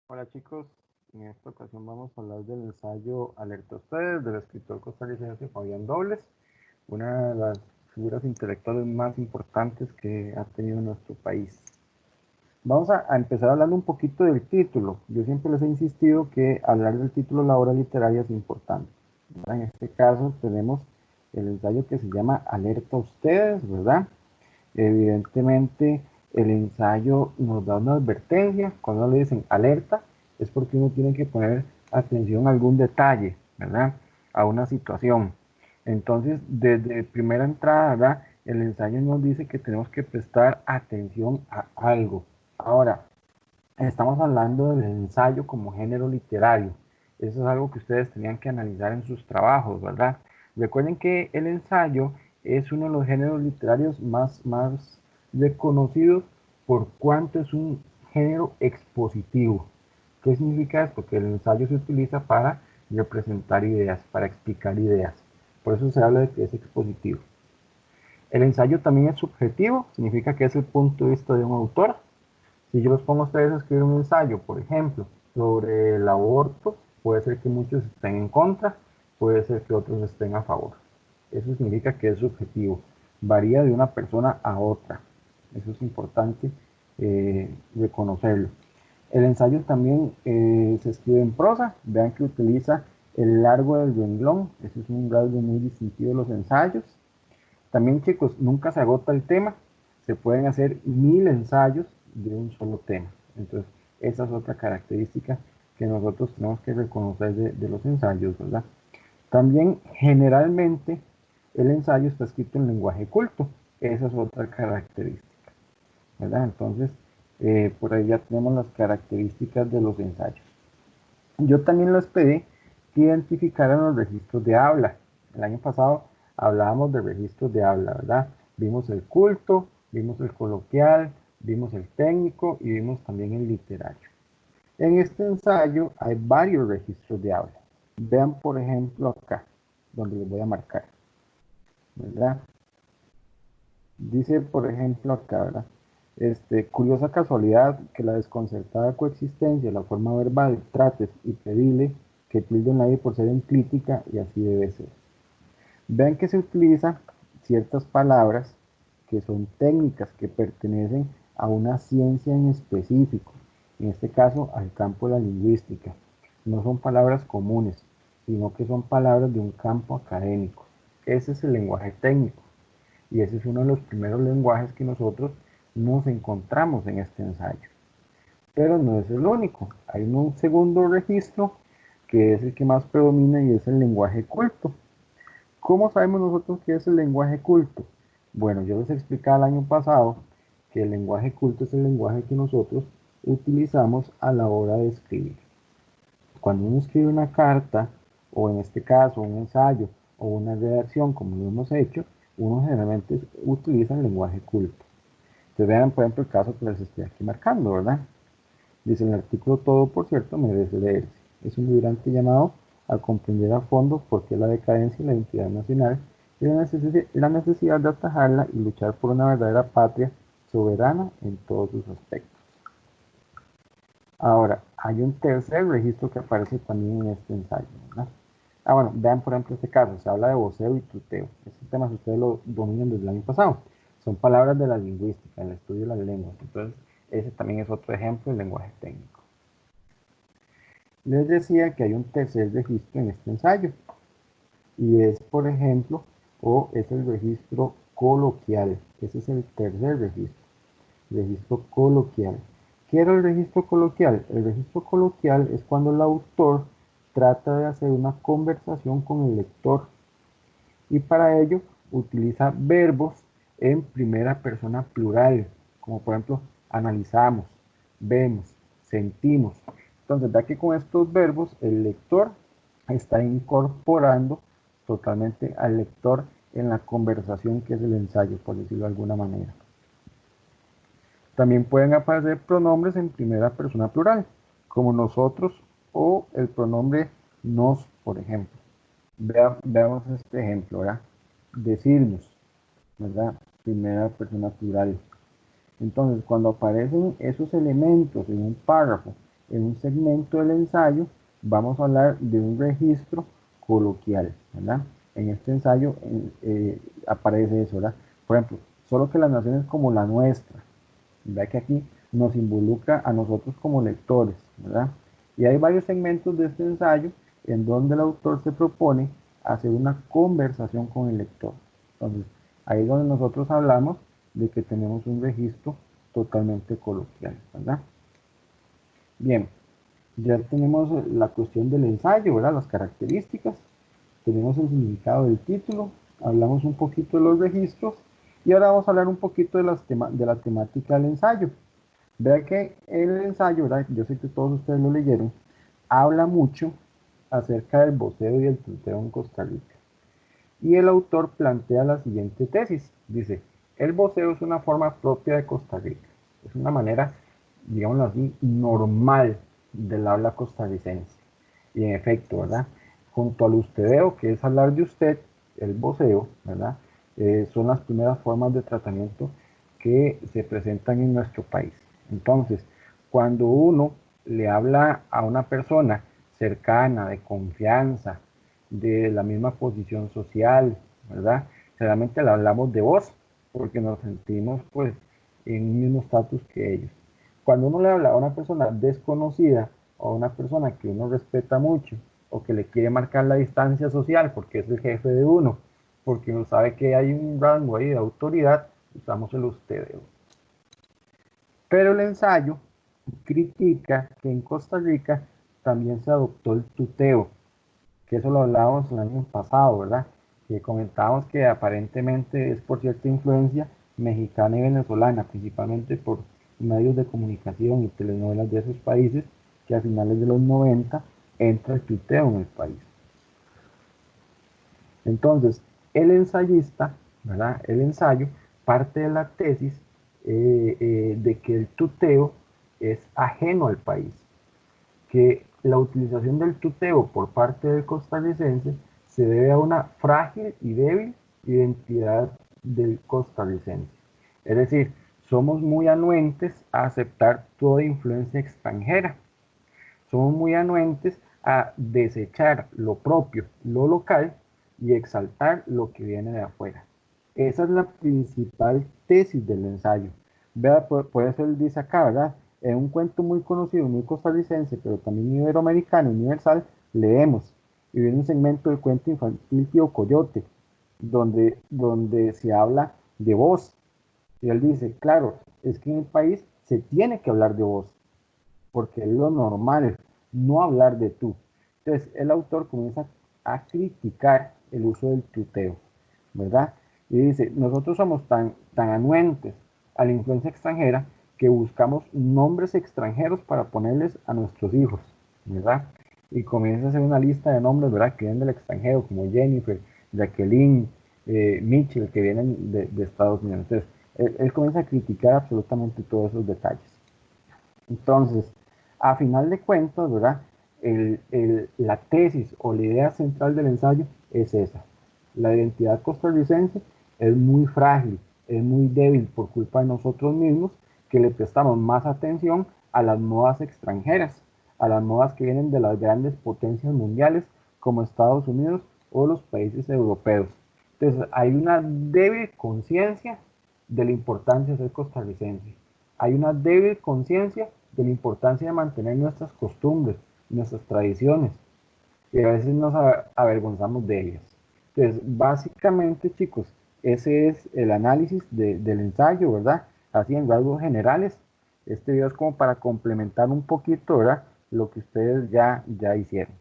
Hola chicos, en esta ocasión vamos a hablar del ensayo Alerta a Ustedes del escritor costarricense Fabián Dobles, una de las figuras intelectuales más importantes que ha tenido nuestro país. Vamos a empezar hablando un poquito del título. Yo siempre les he insistido que hablar del título de la obra literaria es importante. En este caso tenemos el ensayo que se llama Alerta a Ustedes, ¿verdad? Evidentemente el ensayo nos da una advertencia. Cuando le dicen alerta es porque uno tiene que poner atención a algún detalle, ¿verdad? A una situación. Entonces, desde primera entrada, ¿verdad? El ensayo nos dice que tenemos que prestar atención a algo. Ahora, estamos hablando del ensayo como género literario. Eso es algo que ustedes tenían que analizar en sus trabajos, ¿verdad? Recuerden que el ensayo es uno de los géneros literarios más reconocidos por cuanto es un género expositivo. ¿Qué significa esto? Que el ensayo se utiliza para representar ideas, para explicar ideas. Por eso se habla de que es expositivo. El ensayo también es subjetivo, significa que es el punto de vista de un autor. Si yo los pongo a ustedes a escribir un ensayo, por ejemplo, sobre el aborto, puede ser que muchos estén en contra, puede ser que otros estén a favor. Eso significa que es subjetivo, varía de una persona a otra. Eso es importante reconocerlo. El ensayo también se escribe en prosa, vean que utiliza el largo del renglón, ese es un rasgo muy distintivo de los ensayos. También, chicos, nunca se agota el tema. Se pueden hacer 1000 ensayos de un solo tema. Entonces, esa es otra característica que nosotros tenemos que reconocer de los ensayos, ¿verdad? También, generalmente, el ensayo está escrito en lenguaje culto. Esa es otra característica, ¿verdad? Entonces, por ahí ya tenemos las características de los ensayos. Yo también les pedí que identificaran los registros de habla. El año pasado hablábamos de registros de habla, ¿verdad? Vimos el culto, vimos el coloquial, vimos el técnico y vimos también el literario. En este ensayo hay varios registros de habla. Vean, por ejemplo, acá, donde les voy a marcar, ¿verdad? Dice, por ejemplo, acá, ¿verdad? Curiosa casualidad que la desconcertada coexistencia, la forma verbal, trates y pedile que tilden la I por ser enclítica y así debe ser. Vean que se utilizan ciertas palabras que son técnicas, que pertenecen a una ciencia en específico, en este caso al campo de la lingüística. No son palabras comunes, sino que son palabras de un campo académico. Ese es el lenguaje técnico. Y ese es uno de los primeros lenguajes que nosotros nos encontramos en este ensayo. Pero no es el único. Hay un segundo registro que es el que más predomina y es el lenguaje culto. ¿Cómo sabemos nosotros qué es el lenguaje culto? Bueno, yo les explicaba el año pasado que el lenguaje culto es el lenguaje que nosotros utilizamos a la hora de escribir. Cuando uno escribe una carta, o en este caso un ensayo, o una redacción, como lo hemos hecho, uno generalmente utiliza el lenguaje culto. Entonces vean, por ejemplo, el caso que les estoy aquí marcando, ¿verdad? Dice el artículo todo, por cierto, merece leerse. Es un vibrante llamado a comprender a fondo por qué la decadencia y la identidad nacional y la necesidad de atajarla y luchar por una verdadera patria soberana en todos sus aspectos. Ahora, hay un tercer registro que aparece también en este ensayo, ¿verdad? Bueno, vean por ejemplo este caso, se habla de voceo y tuteo. Este tema, si ustedes lo dominan desde el año pasado, son palabras de la lingüística, el estudio de las lenguas. Entonces, ese también es otro ejemplo del lenguaje técnico. Les decía que hay un tercer registro en este ensayo, y es, por ejemplo, es el registro coloquial. Ese es el tercer registro coloquial. ¿Qué era el registro coloquial? El registro coloquial es cuando el autor trata de hacer una conversación con el lector y para ello utiliza verbos en primera persona plural, como por ejemplo analizamos, vemos, sentimos. Entonces, ya que con estos verbos el lector está incorporando totalmente al lector en la conversación que es el ensayo, por decirlo de alguna manera. También pueden aparecer pronombres en primera persona plural, como nosotros o el pronombre nos, por ejemplo. Veamos este ejemplo, ¿verdad? Decirnos, ¿verdad? Primera persona plural. Entonces, cuando aparecen esos elementos en un párrafo en un segmento del ensayo vamos a hablar de un registro coloquial, ¿verdad? En este ensayo aparece eso, ¿verdad? Por ejemplo, solo que las naciones como la nuestra, ¿verdad? Que aquí nos involucra a nosotros como lectores, ¿verdad? Y hay varios segmentos de este ensayo en donde el autor se propone hacer una conversación con el lector. Entonces, ahí es donde nosotros hablamos de que tenemos un registro totalmente coloquial, ¿verdad? Bien, ya tenemos la cuestión del ensayo, ¿verdad? Las características, tenemos el significado del título, hablamos un poquito de los registros y ahora vamos a hablar un poquito de, de la temática del ensayo. Vea que el ensayo, ¿verdad? Yo sé que todos ustedes lo leyeron, habla mucho acerca del voceo y el tuteo en Costa Rica. Y el autor plantea la siguiente tesis. Dice, el voceo es una forma propia de Costa Rica. Es una manera, digámoslo así, normal del habla costarricense. Y en efecto, ¿verdad? Junto al ustedeo, que es hablar de usted, el voceo, ¿verdad? Son las primeras formas de tratamiento que se presentan en nuestro país. Entonces, cuando uno le habla a una persona cercana, de confianza, de la misma posición social, ¿verdad? Generalmente le hablamos de vos, porque nos sentimos pues en un mismo estatus que ellos. Cuando uno le habla a una persona desconocida o a una persona que uno respeta mucho o que le quiere marcar la distancia social porque es el jefe de uno, porque uno sabe que hay un rango ahí de autoridad, usamos el ustedeo. Pero el ensayo critica que en Costa Rica también se adoptó el tuteo, que eso lo hablábamos el año pasado, ¿verdad? Que comentábamos que aparentemente es por cierta influencia mexicana y venezolana, principalmente por medios de comunicación y telenovelas de esos países, que a finales de los 90 entra el tuteo en el país. Entonces, el ensayista, ¿verdad? El ensayo parte de la tesis de que el tuteo es ajeno al país, que la utilización del tuteo por parte del costarricense se debe a una frágil y débil identidad del costarricense. Es decir, somos muy anuentes a aceptar toda influencia extranjera. Somos muy anuentes a desechar lo propio, lo local, y exaltar lo que viene de afuera. Esa es la principal tesis del ensayo. Vea, por eso él dice acá, ¿verdad? En un cuento muy conocido, muy costarricense, pero también iberoamericano, universal, leemos. Y viene un segmento del cuento infantil Tío Coyote, donde se habla de voz. Y él dice, claro, es que en el país se tiene que hablar de voz, porque es lo normal, no hablar de tú. Entonces, el autor comienza a criticar el uso del tuteo, ¿verdad? Y dice, nosotros somos tan anuentes a la influencia extranjera que buscamos nombres extranjeros para ponerles a nuestros hijos, ¿verdad? Y comienza a hacer una lista de nombres, ¿verdad? Que vienen del extranjero, como Jennifer, Jacqueline, Mitchell, que vienen de Estados Unidos. Entonces, él comienza a criticar absolutamente todos esos detalles. Entonces, a final de cuentas, ¿verdad? La tesis o la idea central del ensayo es esa. La identidad costarricense es muy frágil, es muy débil por culpa de nosotros mismos, que le prestamos más atención a las modas extranjeras, a las modas que vienen de las grandes potencias mundiales como Estados Unidos o los países europeos. Entonces, hay una débil conciencia de la importancia de ser costarricense. Hay una débil conciencia de la importancia de mantener nuestras costumbres, nuestras tradiciones, y a veces nos avergonzamos de ellas. Entonces, básicamente, chicos, ese es el análisis del ensayo, ¿verdad? Así en rasgos generales. Este video es como para complementar un poquito, ¿verdad? Lo que ustedes ya hicieron.